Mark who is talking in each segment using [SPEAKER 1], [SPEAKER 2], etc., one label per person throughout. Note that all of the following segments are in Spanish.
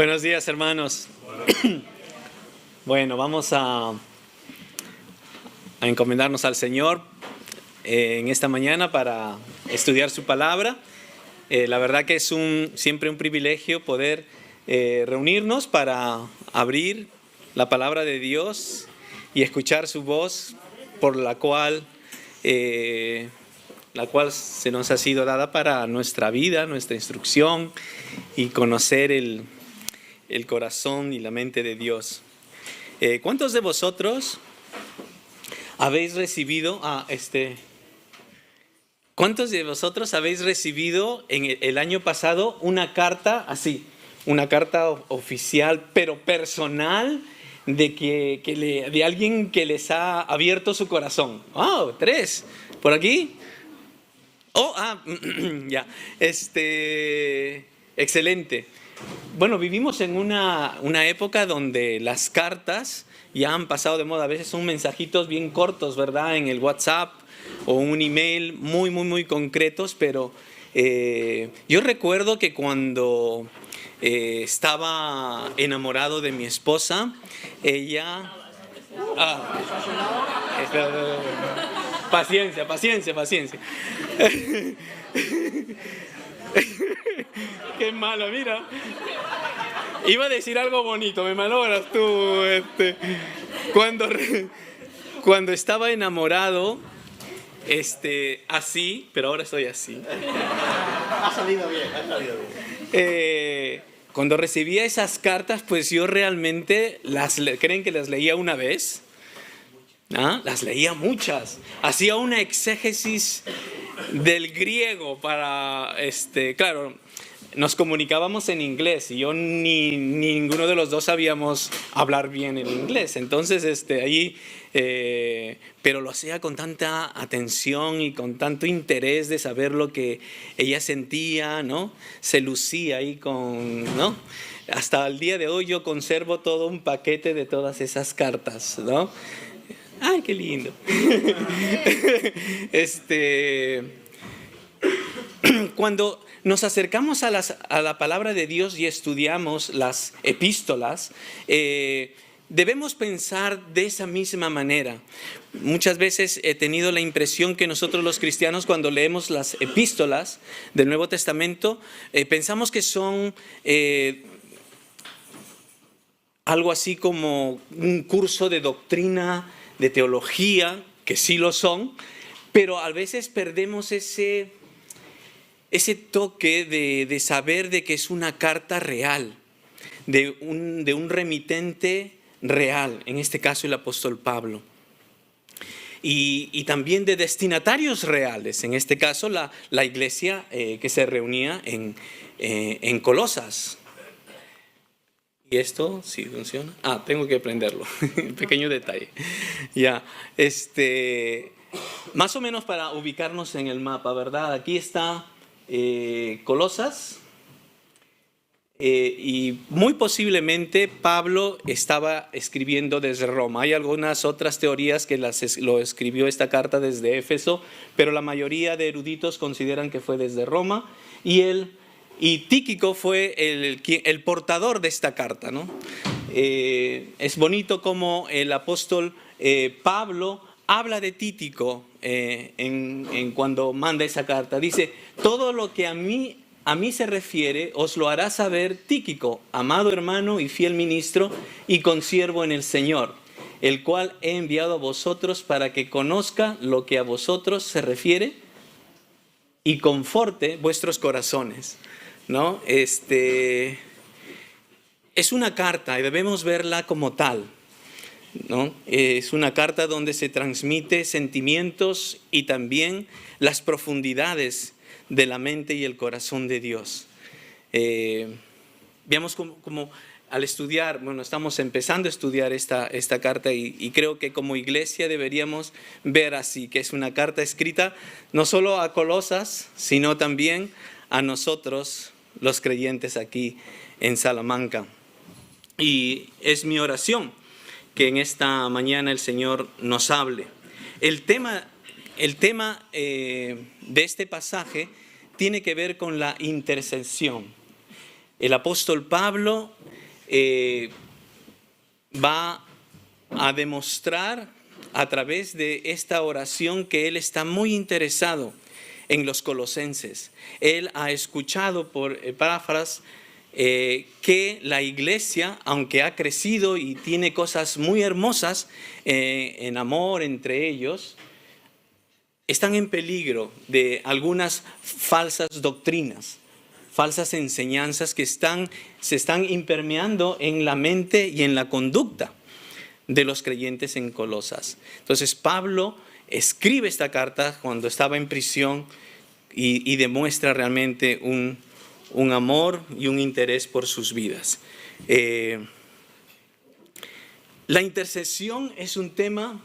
[SPEAKER 1] Buenos días, hermanos. Bueno, vamos a encomendarnos al Señor en esta mañana para estudiar su palabra. La verdad que es siempre un privilegio poder reunirnos para abrir la palabra de Dios y escuchar su voz, por la cual se nos ha sido dada para nuestra vida, nuestra instrucción y conocer el corazón y la mente de Dios. ¿Cuántos de vosotros habéis recibido en el año pasado una carta así, una carta oficial pero personal de alguien que les ha abierto su corazón? ¡Oh! 3 por aquí. Ya. Excelente. Bueno, vivimos en una época donde las cartas ya han pasado de moda. A veces son mensajitos bien cortos, ¿verdad? En el WhatsApp o un email muy concretos, pero yo recuerdo que cuando estaba enamorado de mi esposa, ella... Paciencia. Qué malo, mira. Iba a decir algo bonito, me malogras tú. Cuando estaba enamorado, así, pero ahora estoy así.
[SPEAKER 2] Ha salido bien.
[SPEAKER 1] Cuando recibía esas cartas, pues yo realmente ¿creen que las leía una vez? ¿Ah? Las leía muchas. Hacía una exégesis del griego para, claro, nos comunicábamos en inglés y yo ninguno de los dos sabíamos hablar bien el inglés. Entonces, pero lo hacía con tanta atención y con tanto interés de saber lo que ella sentía, ¿no? Se lucía ahí ¿no? Hasta el día de hoy yo conservo todo un paquete de todas esas cartas, ¿no? ¡Ay, qué lindo! Cuando nos acercamos a la palabra de Dios y estudiamos las epístolas, debemos pensar de esa misma manera. Muchas veces he tenido la impresión que nosotros los cristianos, cuando leemos las epístolas del Nuevo Testamento, pensamos que son algo así como un curso de doctrina, de teología, que sí lo son, pero a veces perdemos ese toque de saber de que es una carta real, de un remitente real, en este caso el apóstol Pablo. Y también de destinatarios reales, en este caso la iglesia que se reunía en Colosas. ¿Y esto sí funciona? Tengo que prenderlo. Pequeño detalle. Ya, más o menos para ubicarnos en el mapa, ¿verdad? Aquí está Colosas. Y muy posiblemente Pablo estaba escribiendo desde Roma. Hay algunas otras teorías que lo escribió esta carta desde Éfeso, pero la mayoría de eruditos consideran que fue desde Roma. Y Tíquico fue el portador de esta carta, ¿no? Es bonito como el apóstol Pablo habla de Tíquico cuando manda esa carta. Dice: todo lo que a mí se refiere os lo hará saber Tíquico, amado hermano y fiel ministro y consiervo en el Señor, el cual he enviado a vosotros para que conozca lo que a vosotros se refiere y conforte vuestros corazones, ¿no? Es una carta y debemos verla como tal, ¿no? Es una carta donde se transmite sentimientos y también las profundidades de la mente y el corazón de Dios. Veamos como al estudiar, bueno, estamos empezando a estudiar esta carta y creo que como iglesia deberíamos ver así, que es una carta escrita no solo a Colosas, sino también a nosotros, los creyentes aquí en Salamanca. Y es mi oración que en esta mañana el Señor nos hable. El tema de este pasaje tiene que ver con la intercesión. El apóstol Pablo va a demostrar a través de esta oración que él está muy interesado en los colosenses. Él ha escuchado por Epáfras que la iglesia, aunque ha crecido y tiene cosas muy hermosas en amor entre ellos, están en peligro de algunas falsas doctrinas, falsas enseñanzas que se están impermeando en la mente y en la conducta de los creyentes en Colosas. Entonces Pablo escribe esta carta cuando estaba en prisión y demuestra realmente un amor y un interés por sus vidas. La intercesión es un tema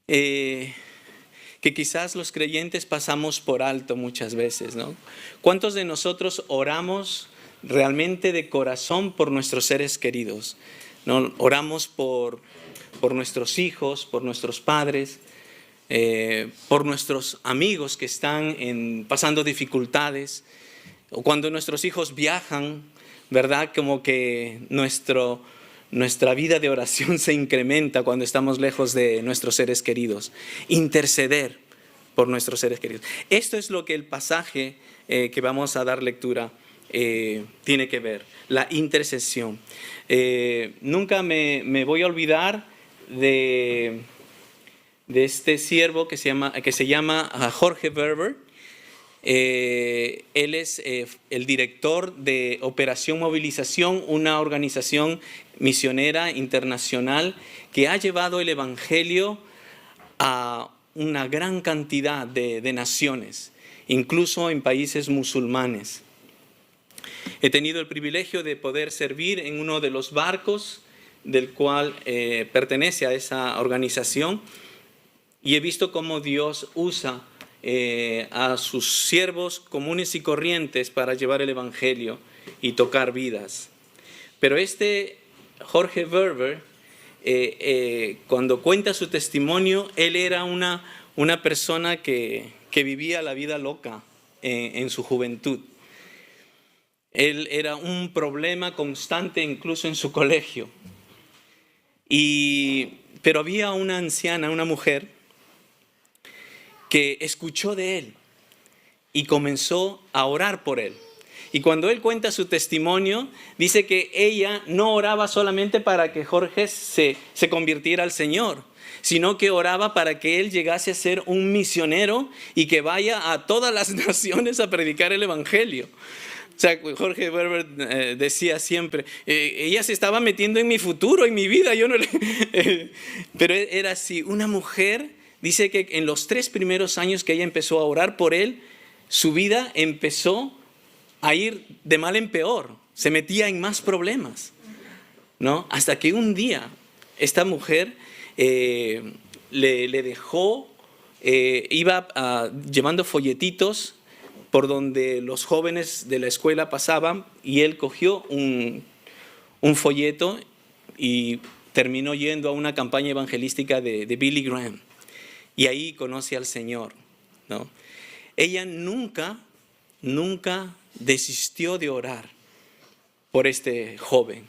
[SPEAKER 1] que quizás los creyentes pasamos por alto muchas veces, ¿no? ¿Cuántos de nosotros oramos realmente de corazón por nuestros seres queridos, ¿no? Oramos por nuestros hijos, por nuestros padres, por nuestros amigos que están pasando dificultades, o cuando nuestros hijos viajan, ¿verdad? Como que nuestra vida de oración se incrementa cuando estamos lejos de nuestros seres queridos. Interceder por nuestros seres queridos. Esto es lo que el pasaje que vamos a dar lectura tiene que ver, la intercesión. Nunca me voy a olvidar de este siervo que se llama Jorge Verber. Él es el director de Operación Movilización, una organización misionera internacional que ha llevado el evangelio a una gran cantidad de naciones, incluso en países musulmanes. He tenido el privilegio de poder servir en uno de los barcos del cual pertenece a esa organización, y he visto cómo Dios usa a sus siervos comunes y corrientes para llevar el evangelio y tocar vidas. Pero Jorge Verber, cuando cuenta su testimonio, él era una persona que vivía la vida loca en su juventud. Él era un problema constante incluso en su colegio. Pero había una anciana, una mujer, que escuchó de él y comenzó a orar por él. Y cuando él cuenta su testimonio, dice que ella no oraba solamente para que Jorge se convirtiera al Señor, sino que oraba para que él llegase a ser un misionero y que vaya a todas las naciones a predicar el evangelio. O sea, Jorge Verber decía siempre, ella se estaba metiendo en mi futuro, en mi vida, yo no pero era así, una mujer. Dice que en los 3 primeros años que ella empezó a orar por él, su vida empezó a ir de mal en peor, se metía en más problemas, ¿no? Hasta que un día esta mujer le dejó, iba llevando folletitos por donde los jóvenes de la escuela pasaban, y él cogió un folleto y terminó yendo a una campaña evangelística de Billy Graham. Y ahí conoce al Señor, ¿no? Ella nunca desistió de orar por este joven.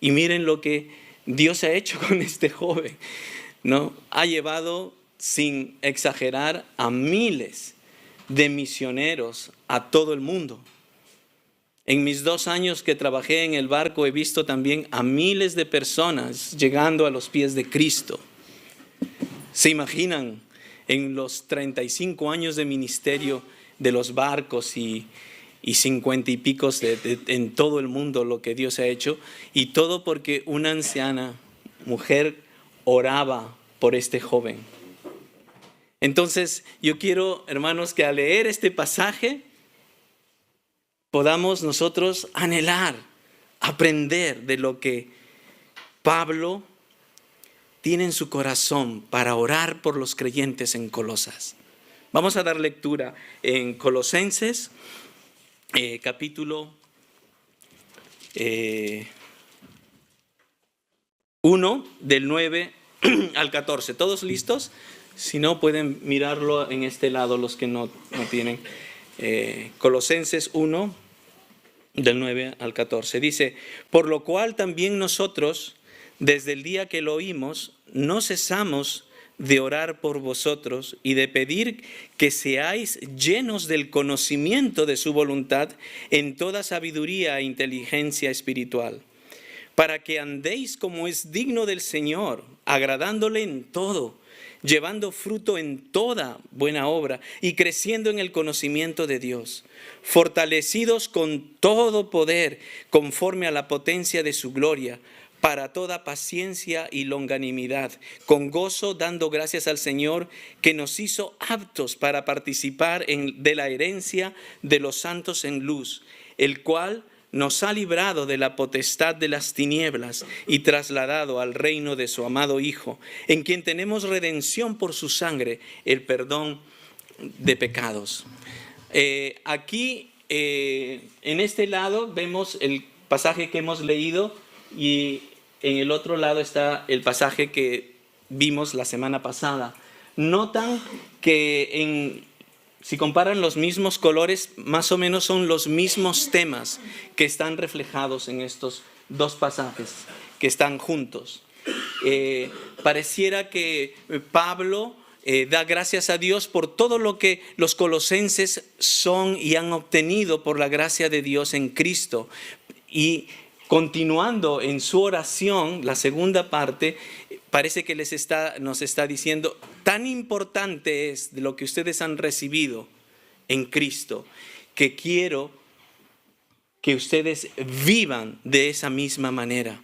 [SPEAKER 1] Y miren lo que Dios ha hecho con este joven, ¿no? Ha llevado, sin exagerar, a miles de misioneros a todo el mundo. En mis 2 años que trabajé en el barco he visto también a miles de personas llegando a los pies de Cristo. ¿Se imaginan en los 35 años de ministerio de los barcos y 50 y picos en todo el mundo lo que Dios ha hecho? Y todo porque una anciana mujer oraba por este joven. Entonces yo quiero, hermanos, que al leer este pasaje podamos nosotros anhelar, aprender de lo que Pablo tiene en su corazón para orar por los creyentes en Colosas. Vamos a dar lectura en Colosenses, capítulo 1, del 9 al 14. ¿Todos listos? Si no, pueden mirarlo en este lado los que no tienen. Colosenses 1, del 9 al 14. Dice, por lo cual también nosotros, desde el día que lo oímos, no cesamos de orar por vosotros y de pedir que seáis llenos del conocimiento de su voluntad en toda sabiduría e inteligencia espiritual, para que andéis como es digno del Señor, agradándole en todo, llevando fruto en toda buena obra y creciendo en el conocimiento de Dios, fortalecidos con todo poder conforme a la potencia de su gloria, para toda paciencia y longanimidad, con gozo dando gracias al Señor que nos hizo aptos para participar de la herencia de los santos en luz, el cual nos ha librado de la potestad de las tinieblas y trasladado al reino de su amado Hijo, en quien tenemos redención por su sangre, el perdón de pecados. Aquí, en este lado, vemos el pasaje que hemos leído y en el otro lado está el pasaje que vimos la semana pasada. Notan que si comparan los mismos colores, más o menos son los mismos temas que están reflejados en estos dos pasajes que están juntos. Pareciera que Pablo da gracias a Dios por todo lo que los colosenses son y han obtenido por la gracia de Dios en Cristo. Y continuando en su oración, la segunda parte, parece que nos está diciendo, tan importante es de lo que ustedes han recibido en Cristo, que quiero que ustedes vivan de esa misma manera.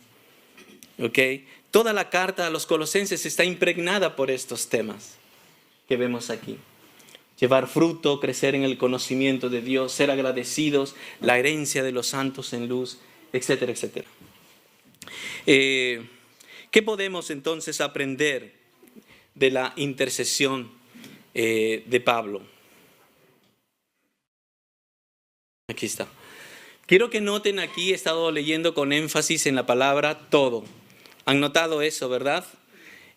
[SPEAKER 1] ¿Ok? Toda la carta a los colosenses está impregnada por estos temas que vemos aquí. Llevar fruto, crecer en el conocimiento de Dios, ser agradecidos, la herencia de los santos en luz, etcétera, etcétera. ¿Qué podemos entonces aprender de la intercesión de Pablo? Aquí está. Quiero que noten aquí, he estado leyendo con énfasis en la palabra todo. Han notado eso, ¿verdad?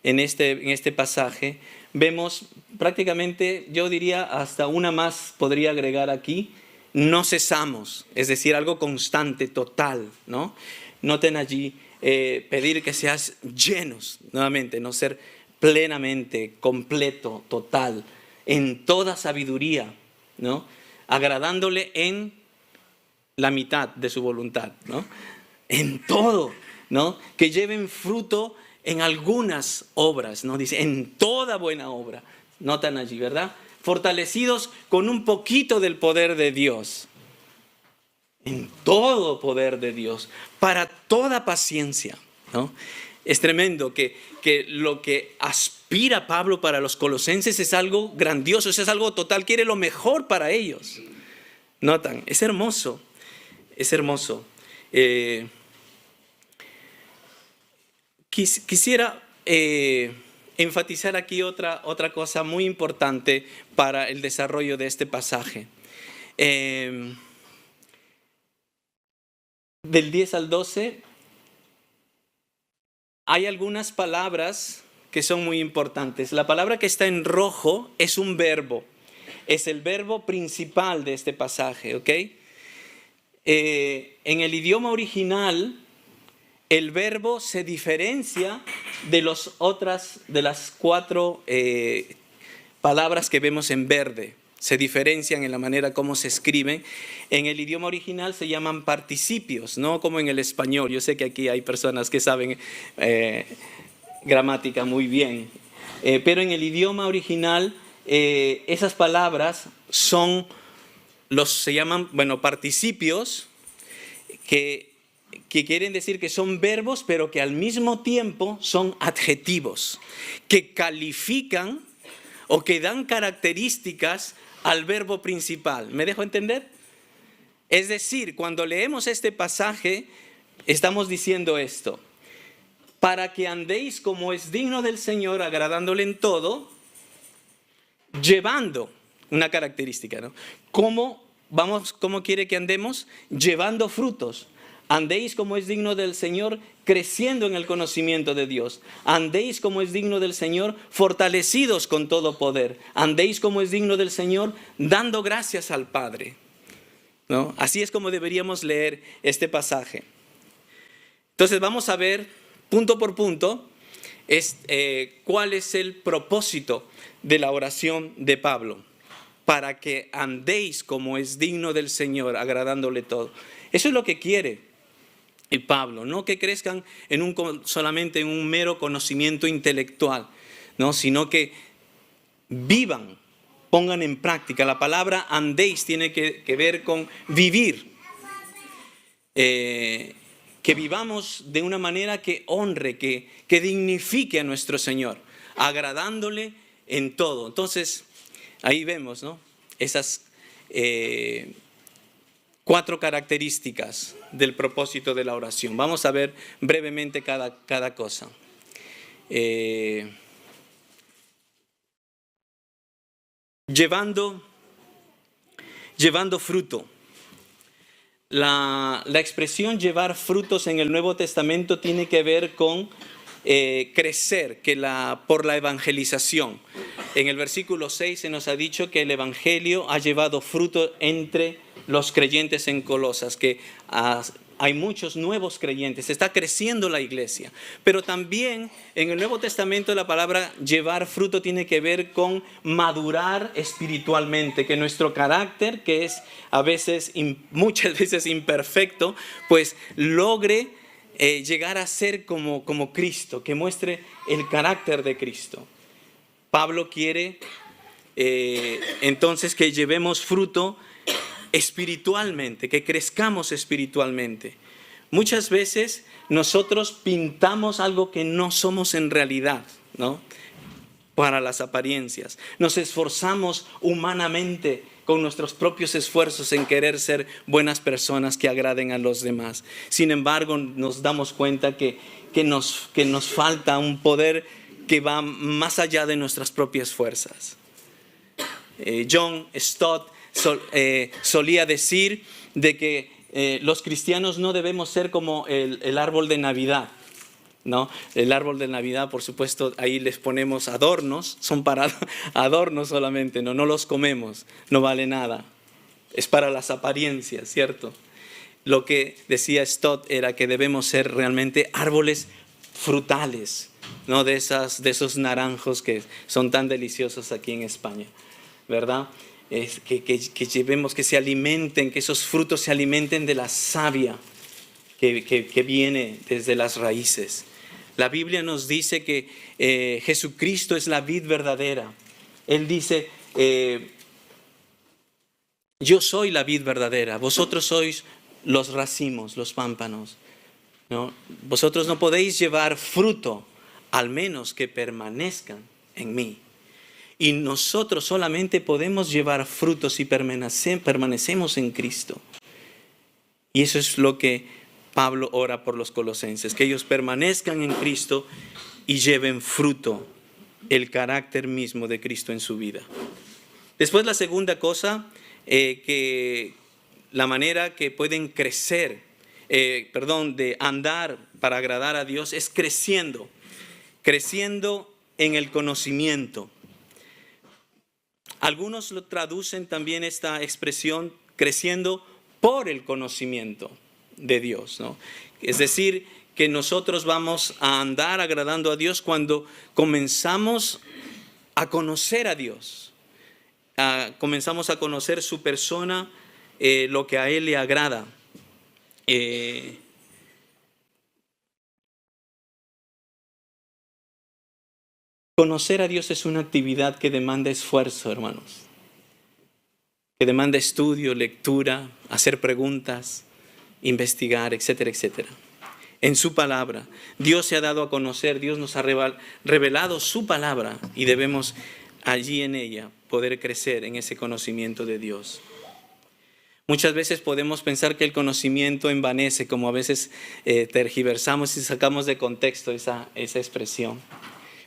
[SPEAKER 1] En este pasaje vemos prácticamente, yo diría hasta una más podría agregar aquí, no cesamos, es decir, algo constante, total, ¿no? Noten allí, pedir que seas llenos, nuevamente, no ser plenamente, completo, total, en toda sabiduría, ¿no? Agradándole en la mitad de su voluntad, ¿no? En todo, ¿no? Que lleven fruto en algunas obras, ¿no? Dice, en toda buena obra, notan allí, ¿verdad? Fortalecidos con un poquito del poder de Dios, en todo poder de Dios, para toda paciencia, ¿no? Es tremendo que lo que aspira Pablo para los colosenses es algo grandioso, es algo total, quiere lo mejor para ellos. Notan, es hermoso, es hermoso. Quisiera enfatizar aquí otra cosa muy importante para el desarrollo de este pasaje. Del 10 al 12 hay algunas palabras que son muy importantes. La palabra que está en rojo es un verbo, es el verbo principal de este pasaje, ¿ok? En el idioma original, el verbo se diferencia de las cuatro palabras que vemos en verde. Se diferencian en la manera como se escriben. En el idioma original se llaman participios, no como en el español. Yo sé que aquí hay personas que saben gramática muy bien. Pero en el idioma original esas palabras se llaman participios que quieren decir que son verbos, pero que al mismo tiempo son adjetivos, que califican o que dan características al verbo principal. ¿Me dejo entender? Es decir, cuando leemos este pasaje, estamos diciendo esto: para que andéis como es digno del Señor, agradándole en todo, llevando una característica, ¿no? ¿Cómo quiere que andemos? Llevando frutos. Andéis como es digno del Señor, creciendo en el conocimiento de Dios. Andéis como es digno del Señor, fortalecidos con todo poder. Andéis como es digno del Señor, dando gracias al Padre. ¿no? Así es como deberíamos leer este pasaje. Entonces vamos a ver punto por punto cuál es el propósito de la oración de Pablo, para que andéis como es digno del Señor, agradándole todo. Eso es lo que quiere Pablo, no que crezcan solamente en un mero conocimiento intelectual, ¿no? Sino que vivan, pongan en práctica. La palabra andéis tiene que ver con vivir. Que vivamos de una manera que honre, que dignifique a nuestro Señor, agradándole en todo. Entonces, ahí vemos, ¿no? Esas 4 características del propósito de la oración. Vamos a ver brevemente cada cosa. Llevando fruto. La expresión llevar frutos en el Nuevo Testamento tiene que ver con crecer por la evangelización. En el versículo 6 se nos ha dicho que el evangelio ha llevado fruto entre los creyentes en Colosas, que hay muchos nuevos creyentes, está creciendo la iglesia. Pero también en el Nuevo Testamento la palabra llevar fruto tiene que ver con madurar espiritualmente, que nuestro carácter, que es muchas veces imperfecto, pues logre llegar a ser como Cristo, que muestre el carácter de Cristo. Pablo quiere entonces que llevemos fruto espiritualmente, que crezcamos espiritualmente. Muchas veces nosotros pintamos algo que no somos en realidad, ¿no? Para las apariencias. Nos esforzamos humanamente con nuestros propios esfuerzos en querer ser buenas personas que agraden a los demás. Sin embargo, nos damos cuenta que nos falta un poder que va más allá de nuestras propias fuerzas. John Stott solía decir de que los cristianos no debemos ser como el árbol de Navidad, ¿no? El árbol de Navidad, por supuesto, ahí les ponemos adornos, son para adornos solamente, no los comemos, no vale nada, es para las apariencias, ¿cierto? Lo que decía Stott era que debemos ser realmente árboles frutales, ¿no? De esos naranjos que son tan deliciosos aquí en España, ¿verdad? Que llevemos, que se alimenten, que esos frutos se alimenten de la savia que viene desde las raíces. La Biblia nos dice que Jesucristo es la vid verdadera. Él dice, yo soy la vid verdadera, vosotros sois los racimos, los pámpanos, ¿no? Vosotros no podéis llevar fruto, al menos que permanezcan en mí. Y nosotros solamente podemos llevar frutos si permanecemos en Cristo. Y eso es lo que Pablo ora por los colosenses, que ellos permanezcan en Cristo y lleven fruto, el carácter mismo de Cristo en su vida. Después la segunda cosa, que la manera que pueden crecer, de andar para agradar a Dios es creciendo en el conocimiento. Algunos lo traducen también esta expresión creciendo por el conocimiento de Dios, ¿no? Es decir, que nosotros vamos a andar agradando a Dios cuando comenzamos a conocer a Dios, comenzamos a conocer su persona, lo que a Él le agrada. Conocer a Dios es una actividad que demanda esfuerzo, hermanos, que demanda estudio, lectura, hacer preguntas, investigar, etcétera, etcétera. En su palabra, Dios se ha dado a conocer, Dios nos ha revelado su palabra y debemos allí en ella poder crecer en ese conocimiento de Dios. Muchas veces podemos pensar que el conocimiento envanece, como a veces tergiversamos y sacamos de contexto esa expresión.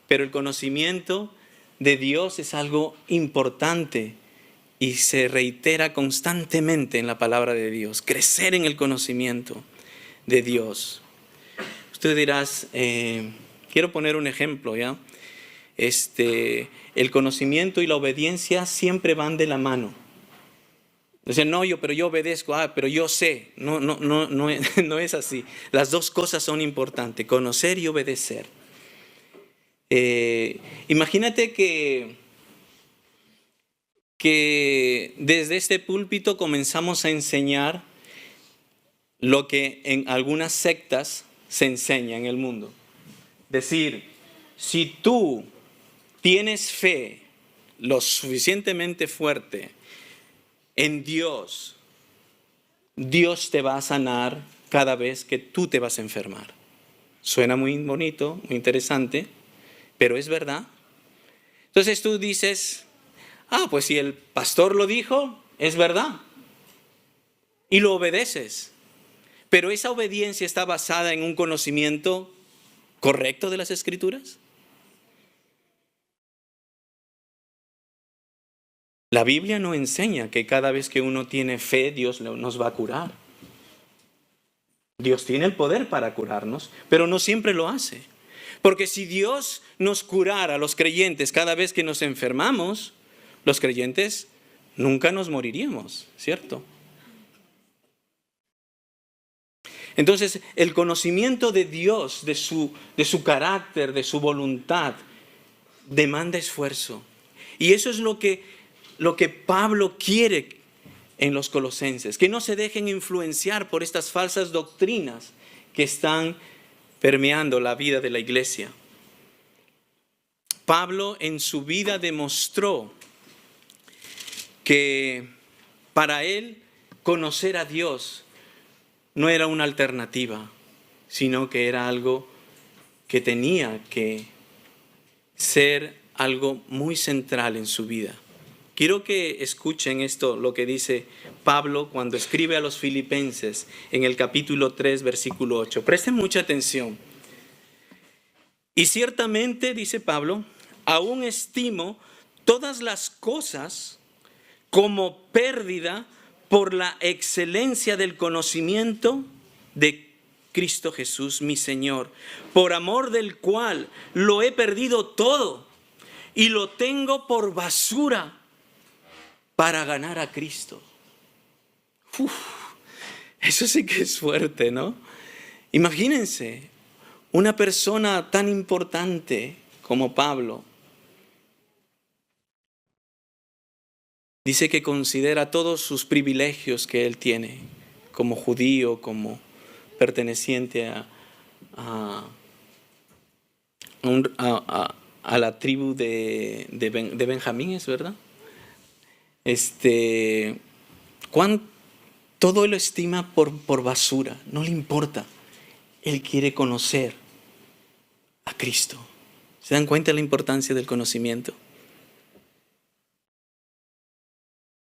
[SPEAKER 1] Pero el conocimiento de Dios es algo importante y se reitera constantemente en la palabra de Dios. Crecer en el conocimiento de Dios. Usted dirás, quiero poner un ejemplo, ¿ya? El conocimiento y la obediencia siempre van de la mano. Dicen, no, pero yo obedezco, pero yo sé. No, no, no, no, no es así. Las dos cosas son importantes, conocer y obedecer. Imagínate que desde este púlpito comenzamos a enseñar lo que en algunas sectas se enseña en el mundo. Decir, si tú tienes fe lo suficientemente fuerte en Dios, Dios te va a sanar cada vez que tú te vas a enfermar. Suena muy bonito, muy interesante, pero es verdad. Entonces tú dices, pues si el pastor lo dijo, es verdad. Y lo obedeces. Pero esa obediencia está basada en un conocimiento correcto de las Escrituras. La Biblia no enseña que cada vez que uno tiene fe, Dios nos va a curar. Dios tiene el poder para curarnos, pero no siempre lo hace. Porque si Dios nos curara a los creyentes cada vez que nos enfermamos, los creyentes nunca nos moriríamos, ¿cierto? Entonces, el conocimiento de Dios, de su carácter, de su voluntad, demanda esfuerzo. Y eso es lo que Pablo quiere en los colosenses, que no se dejen influenciar por estas falsas doctrinas que están permeando la vida de la iglesia. Pablo en su vida demostró que para él conocer a Dios no era una alternativa, sino que era algo que tenía que ser algo muy central en su vida. Quiero que escuchen esto, lo que dice Pablo cuando escribe a los Filipenses en el capítulo 3, versículo 8. Presten mucha atención. Y ciertamente, dice Pablo, aún estimo todas las cosas como pérdida por la excelencia del conocimiento de Cristo Jesús, mi Señor, por amor del cual lo he perdido todo y lo tengo por basura para ganar a Cristo. Eso sí que es fuerte, ¿no? Imagínense, una persona tan importante como Pablo dice que considera todos sus privilegios que él tiene como judío, como perteneciente a la tribu de Benjamín, ¿es verdad? Todo él lo estima por basura, no le importa. Él quiere conocer a Cristo. ¿Se dan cuenta de la importancia del conocimiento?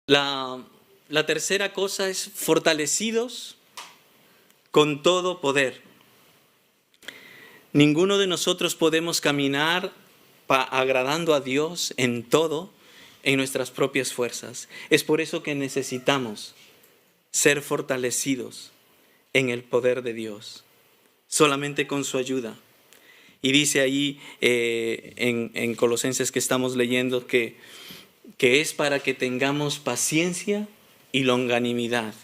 [SPEAKER 1] La tercera cosa es fortalecidos con todo poder. Ninguno de nosotros podemos caminar agradando a Dios en todo, en nuestras propias fuerzas. Es por eso que necesitamos ser fortalecidos en el poder de Dios, solamente con su ayuda. Y dice ahí en Colosenses que estamos leyendo que es para que tengamos paciencia y longanimidad.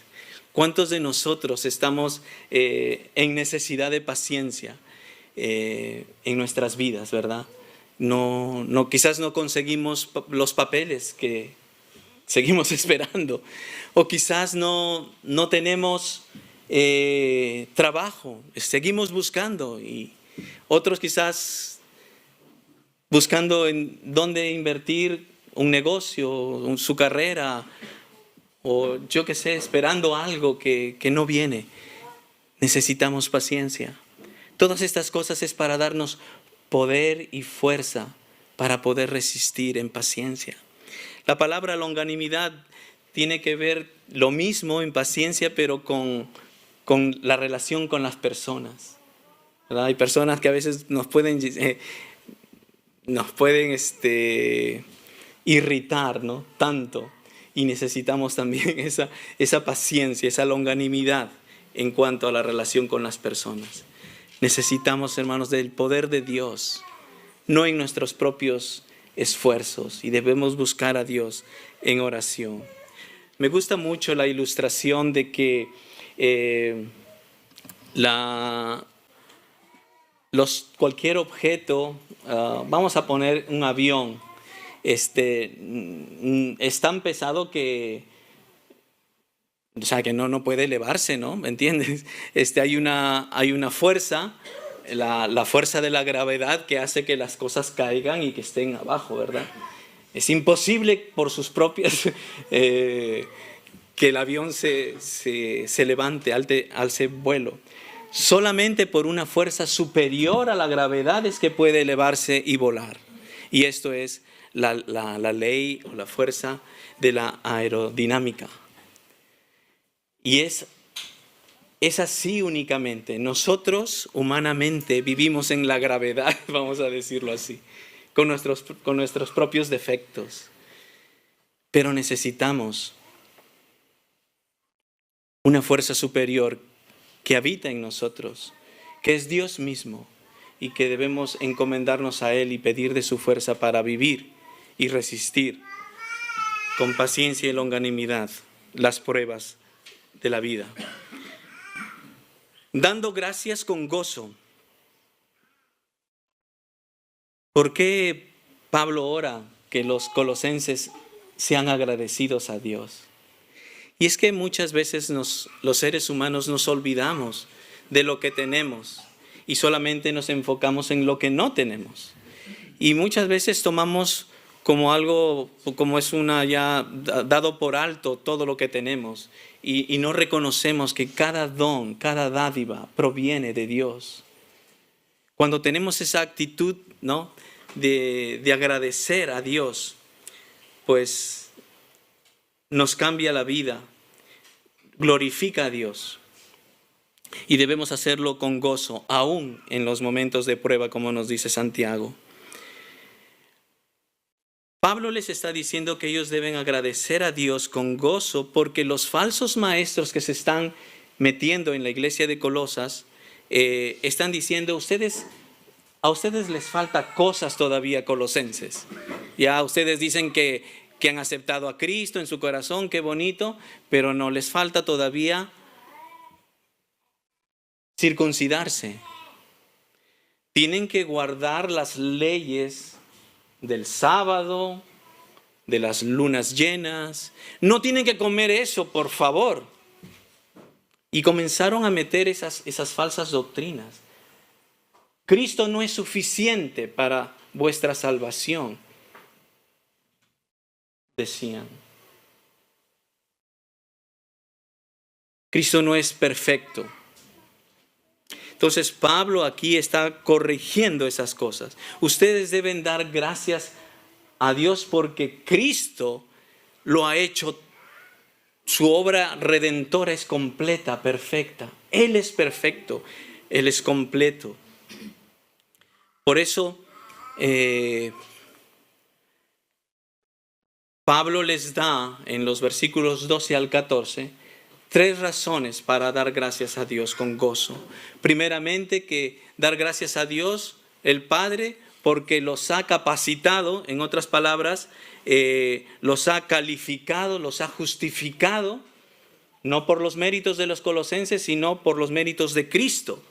[SPEAKER 1] ¿Cuántos de nosotros estamos en necesidad de paciencia en nuestras vidas, verdad? Quizás no conseguimos los papeles que seguimos esperando, o quizás no tenemos trabajo, seguimos buscando, y otros quizás buscando en dónde invertir un negocio, su carrera, o yo qué sé, esperando algo que no viene. Necesitamos paciencia. Todas estas cosas es para darnos poder y fuerza para poder resistir en paciencia. La palabra longanimidad tiene que ver lo mismo en paciencia, pero con la relación con las personas, ¿verdad? Hay personas que a veces nos pueden irritar, ¿no? Tanto. Y necesitamos también esa paciencia, esa longanimidad en cuanto a la relación con las personas. Necesitamos, hermanos, del poder de Dios, no en nuestros propios esfuerzos, y debemos buscar a Dios en oración. Me gusta mucho la ilustración de que cualquier objeto, vamos a poner un avión, es tan pesado que, o sea, que no puede elevarse, ¿no? ¿Me entiendes? Hay una fuerza, la fuerza de la gravedad que hace que las cosas caigan y que estén abajo, ¿verdad? Es imposible por sus propias que el avión se levante, alce vuelo. Solamente por una fuerza superior a la gravedad es que puede elevarse y volar. Y esto es la ley o la fuerza de la aerodinámica. Y es así únicamente. Nosotros humanamente vivimos en la gravedad, vamos a decirlo así, con nuestros propios defectos. Pero necesitamos una fuerza superior que habita en nosotros, que es Dios mismo, y que debemos encomendarnos a Él y pedir de su fuerza para vivir y resistir con paciencia y longanimidad las pruebas de la vida. Dando gracias con gozo. ¿Por qué Pablo ora que los colosenses sean agradecidos a Dios? Y es que muchas veces los seres humanos nos olvidamos de lo que tenemos y solamente nos enfocamos en lo que no tenemos. Y muchas veces tomamos como algo, como es ya dado por alto todo lo que tenemos y no reconocemos que cada don, cada dádiva proviene de Dios. Cuando tenemos esa actitud, ¿no?, de agradecer a Dios, pues nos cambia la vida, glorifica a Dios. Y debemos hacerlo con gozo, aún en los momentos de prueba, como nos dice Santiago. Pablo les está diciendo que ellos deben agradecer a Dios con gozo porque los falsos maestros que se están metiendo en la iglesia de Colosas están diciendo, a ustedes les falta cosas todavía, colosenses. Ya ustedes dicen que han aceptado a Cristo en su corazón, qué bonito, pero no les falta todavía circuncidarse. Tienen que guardar las leyes del sábado, de las lunas llenas. No tienen que comer eso, por favor. Y comenzaron a meter esas falsas doctrinas. Cristo no es suficiente para vuestra salvación, decían. Cristo no es perfecto. Entonces Pablo aquí está corrigiendo esas cosas. Ustedes deben dar gracias a Dios porque Cristo lo ha hecho. Su obra redentora es completa, perfecta. Él es perfecto, Él es completo. Por eso Pablo les da en los versículos 12 al 14 3 razones para dar gracias a Dios con gozo. Primeramente, que dar gracias a Dios, el Padre, porque los ha capacitado, en otras palabras, los ha calificado, los ha justificado, no por los méritos de los colosenses, sino por los méritos de Cristo.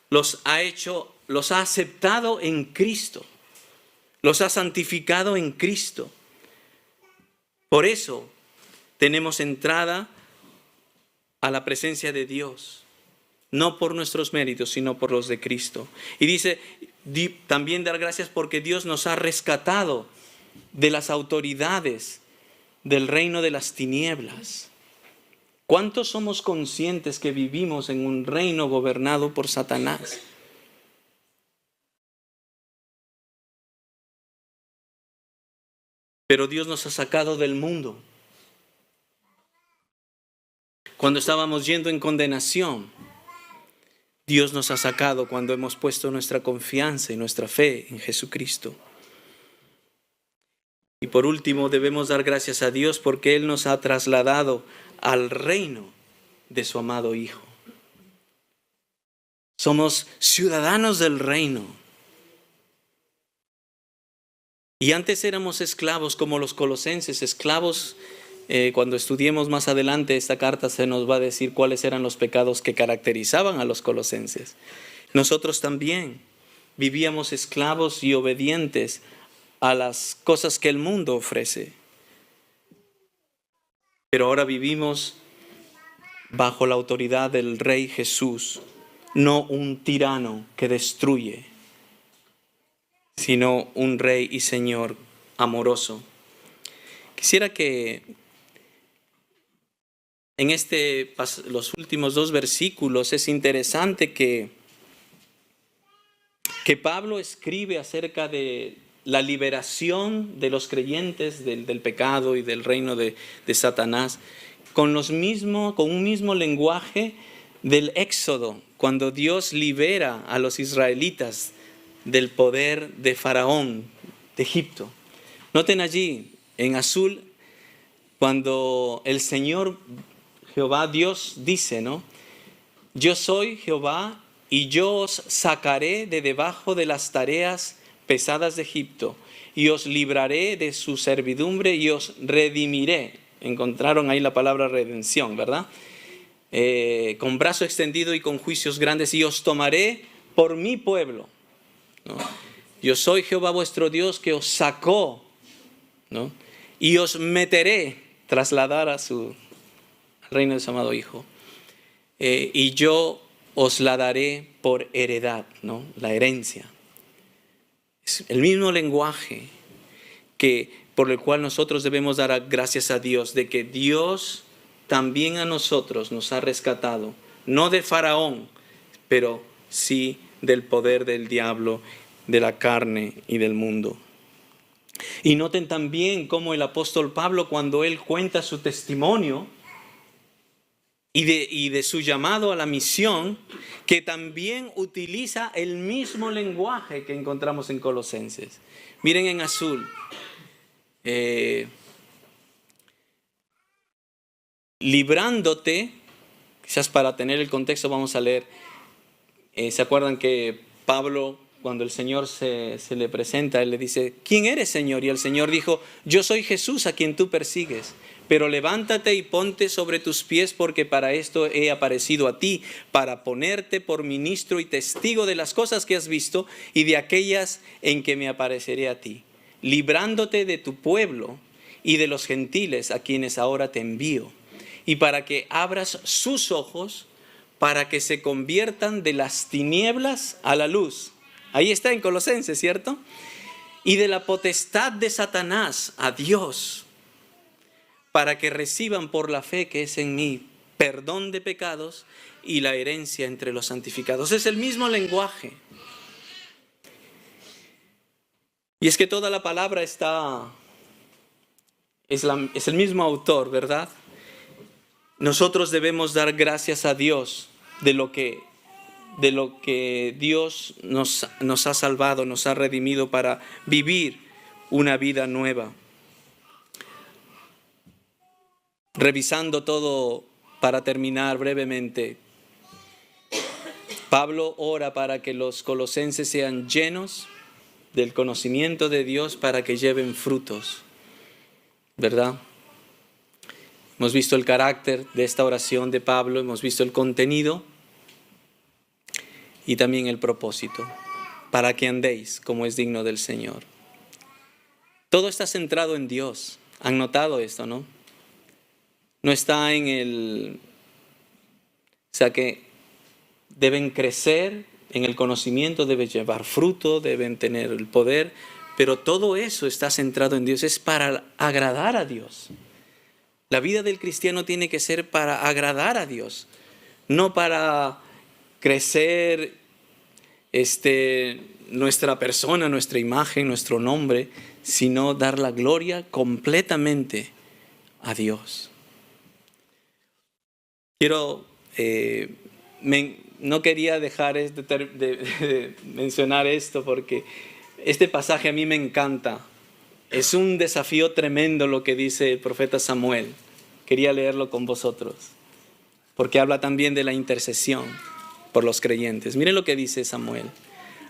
[SPEAKER 1] Los ha aceptado en Cristo, los ha santificado en Cristo. Por eso tenemos entrada a la presencia de Dios, no por nuestros méritos, sino por los de Cristo. Y dice, también dar gracias porque Dios nos ha rescatado de las autoridades del reino de las tinieblas. ¿Cuántos somos conscientes que vivimos en un reino gobernado por Satanás? Pero Dios nos ha sacado del mundo. Cuando estábamos yendo en condenación, Dios nos ha sacado cuando hemos puesto nuestra confianza y nuestra fe en Jesucristo. Y por último, debemos dar gracias a Dios porque Él nos ha trasladado al reino de su amado Hijo. Somos ciudadanos del reino. Y antes éramos esclavos como los colosenses, esclavos Cuando estudiemos más adelante esta carta se nos va a decir cuáles eran los pecados que caracterizaban a los colosenses. Nosotros también vivíamos esclavos y obedientes a las cosas que el mundo ofrece. Pero ahora vivimos bajo la autoridad del Rey Jesús, no un tirano que destruye, sino un Rey y Señor amoroso. Quisiera que en los últimos 2 versículos es interesante que Pablo escribe acerca de la liberación de los creyentes del pecado y del reino de Satanás con un mismo lenguaje del Éxodo, cuando Dios libera a los israelitas del poder de Faraón, de Egipto. Noten allí, en azul, cuando el Señor Jehová Dios dice, ¿no? Yo soy Jehová y yo os sacaré de debajo de las tareas pesadas de Egipto y os libraré de su servidumbre y os redimiré. Encontraron ahí la palabra redención, ¿verdad? Con brazo extendido y con juicios grandes, y os tomaré por mi pueblo, ¿no? Yo soy Jehová vuestro Dios que os sacó, ¿no? Y os meteré, trasladar al reino de su amado Hijo. Y yo os la daré por heredad, ¿no? La herencia. Es el mismo lenguaje por el cual nosotros debemos dar gracias a Dios, de que Dios también a nosotros nos ha rescatado, no de Faraón, pero sí del poder del diablo, de la carne y del mundo. Y noten también cómo el apóstol Pablo, cuando él cuenta su testimonio y de su llamado a la misión, que también utiliza el mismo lenguaje que encontramos en Colosenses. Miren en azul. Librándote, quizás para tener el contexto vamos a leer, ¿se acuerdan que Pablo, cuando el Señor se le presenta, él le dice, ¿quién eres, Señor? Y el Señor dijo, yo soy Jesús a quien tú persigues, pero levántate y ponte sobre tus pies, porque para esto he aparecido a ti, para ponerte por ministro y testigo de las cosas que has visto y de aquellas en que me apareceré a ti, librándote de tu pueblo y de los gentiles a quienes ahora te envío, y para que abras sus ojos, para que se conviertan de las tinieblas a la luz. Ahí está en Colosenses, ¿cierto? Y de la potestad de Satanás a Dios, para que reciban por la fe que es en mí perdón de pecados y la herencia entre los santificados. Es el mismo lenguaje. Y es que toda la palabra es el mismo autor, ¿verdad? Nosotros debemos dar gracias a Dios de lo que Dios nos ha salvado, nos ha redimido para vivir una vida nueva. Revisando todo, para terminar brevemente, Pablo ora para que los colosenses sean llenos del conocimiento de Dios para que lleven frutos, ¿verdad? Hemos visto el carácter de esta oración de Pablo, hemos visto el contenido y también el propósito, para que andéis como es digno del Señor. Todo está centrado en Dios. ¿Han notado esto, no? No está o sea que deben crecer en el conocimiento, deben llevar fruto, deben tener el poder, pero todo eso está centrado en Dios, es para agradar a Dios. La vida del cristiano tiene que ser para agradar a Dios, no para crecer nuestra persona, nuestra imagen, nuestro nombre, sino dar la gloria completamente a Dios. No quería dejar de mencionar esto porque este pasaje a mí me encanta. Es un desafío tremendo lo que dice el profeta Samuel. Quería leerlo con vosotros, porque habla también de la intercesión por los creyentes. Miren lo que dice Samuel.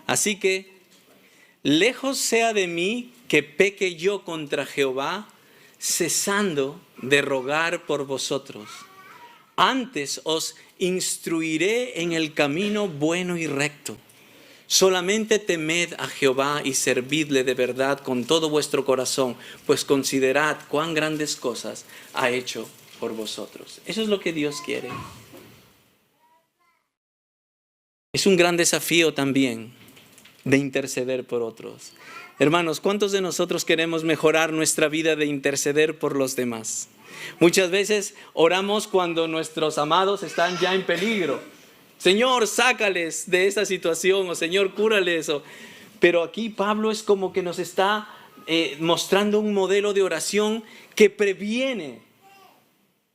[SPEAKER 1] Así que, lejos sea de mí que peque yo contra Jehová, cesando de rogar por vosotros. Antes os instruiré en el camino bueno y recto. Solamente temed a Jehová y servidle de verdad con todo vuestro corazón, pues considerad cuán grandes cosas ha hecho por vosotros. Eso es lo que Dios quiere. Es un gran desafío también de interceder por otros. Hermanos, ¿cuántos de nosotros queremos mejorar nuestra vida de interceder por los demás? Muchas veces oramos cuando nuestros amados están ya en peligro. Señor, sácales de esta situación, o Señor, cúrales. Pero aquí Pablo es como que nos está mostrando un modelo de oración que previene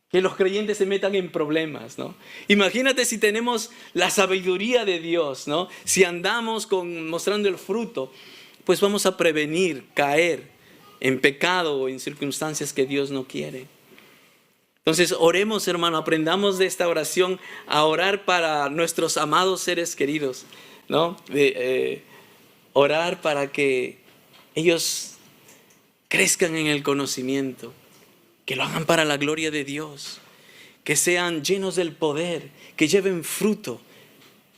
[SPEAKER 1] que los creyentes se metan en problemas, ¿no? Imagínate si tenemos la sabiduría de Dios, ¿no? Si andamos mostrando el fruto, pues vamos a prevenir caer en pecado o en circunstancias que Dios no quiere. Entonces oremos, hermano, aprendamos de esta oración a orar para nuestros amados seres queridos, ¿no? Orar para que ellos crezcan en el conocimiento, que lo hagan para la gloria de Dios, que sean llenos del poder, que lleven fruto,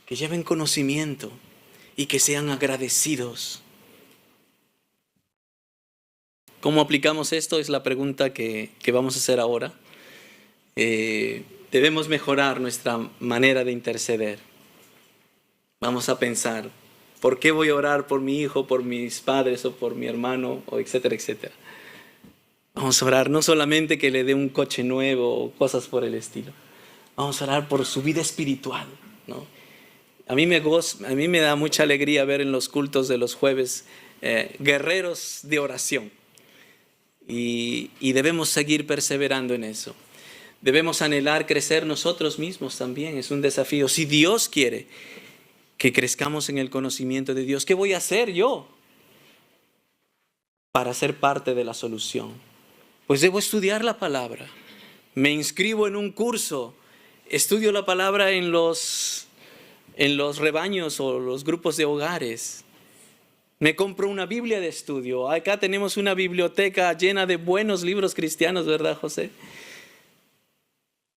[SPEAKER 1] que lleven conocimiento y que sean agradecidos. ¿Cómo aplicamos esto? Es la pregunta que vamos a hacer ahora. Debemos mejorar nuestra manera de interceder. Vamos a pensar, ¿por qué voy a orar por mi hijo, por mis padres o por mi hermano, o etcétera, etcétera? Vamos a orar no solamente que le dé un coche nuevo o cosas por el estilo. Vamos a orar por su vida espiritual, ¿no? A mí me da mucha alegría ver en los cultos de los jueves guerreros de oración. Y debemos seguir perseverando en eso. Debemos anhelar crecer nosotros mismos también. Es un desafío. Si Dios quiere que crezcamos en el conocimiento de Dios, ¿qué voy a hacer yo para ser parte de la solución? Pues debo estudiar la palabra. Me inscribo en un curso. Estudio la palabra en los rebaños o los grupos de hogares. Me compro una Biblia de estudio. Acá tenemos una biblioteca llena de buenos libros cristianos, ¿verdad, José?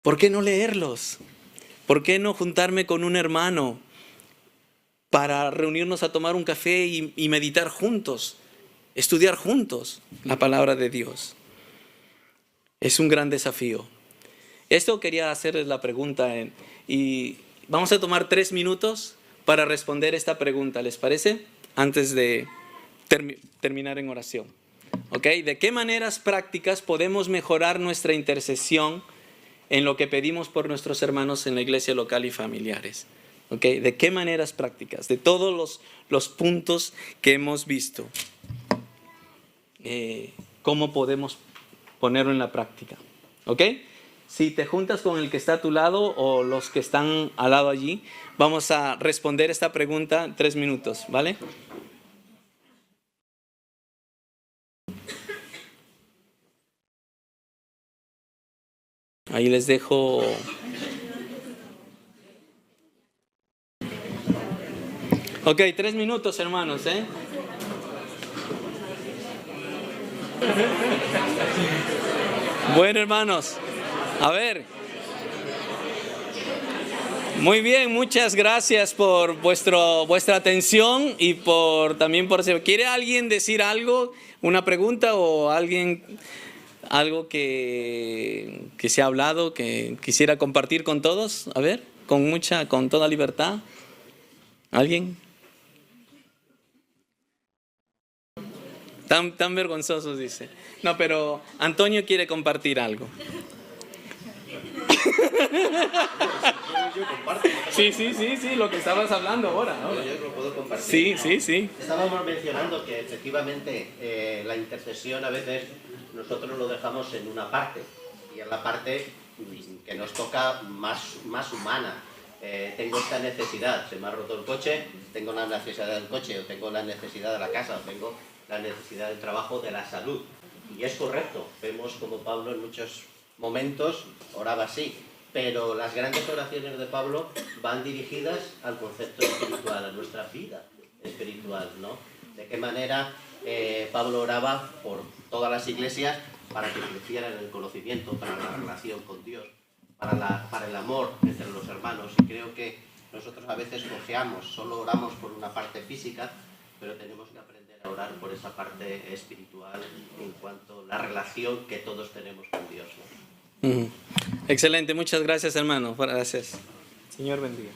[SPEAKER 1] ¿Por qué no leerlos? ¿Por qué no juntarme con un hermano para reunirnos a tomar un café y meditar juntos, estudiar juntos la palabra de Dios? Es un gran desafío. Esto quería hacerles la pregunta y vamos a tomar 3 minutos para responder esta pregunta, ¿les parece? Antes de terminar en oración. ¿Ok? ¿De qué maneras prácticas podemos mejorar nuestra intercesión en lo que pedimos por nuestros hermanos en la iglesia local y familiares? ¿Ok? ¿De qué maneras prácticas? De todos los puntos que hemos visto. ¿Cómo podemos ponerlo en la práctica? ¿Ok? Si te juntas con el que está a tu lado o los que están al lado allí, vamos a responder esta pregunta en 3 minutos, ¿vale? Ahí les dejo. Ok, 3 minutos, hermanos, ¿eh? Bueno, hermanos, a ver. Muy bien, muchas gracias por vuestra atención y también por... ¿Quiere alguien decir algo, una pregunta o algo que se ha hablado que quisiera compartir con todos? A ver, con toda libertad. ¿Alguien? Tan vergonzosos, dice. No, pero Antonio quiere compartir algo. Sí, lo que estabas hablando ahora.
[SPEAKER 2] Yo lo puedo compartir.
[SPEAKER 1] Sí.
[SPEAKER 2] Estábamos mencionando que efectivamente la intercesión a veces nosotros lo dejamos en una parte, y en la parte que nos toca más humana. Tengo esta necesidad, se me ha roto el coche, tengo la necesidad del coche, o tengo la necesidad de la casa, o tengo la necesidad del trabajo, de la salud. Y es correcto, vemos como Pablo en muchos momentos oraba así, pero las grandes oraciones de Pablo van dirigidas al concepto espiritual, a nuestra vida espiritual, ¿no? De qué manera Pablo oraba por todas las iglesias para que creciera en el conocimiento, para la relación con Dios, para el amor entre los hermanos. Y creo que nosotros a veces cojeamos, solo oramos por una parte física, pero tenemos que aprender a orar por esa parte espiritual en cuanto a la relación que todos tenemos con Dios, ¿no?
[SPEAKER 1] Excelente, muchas gracias, hermano. Gracias. Señor bendiga.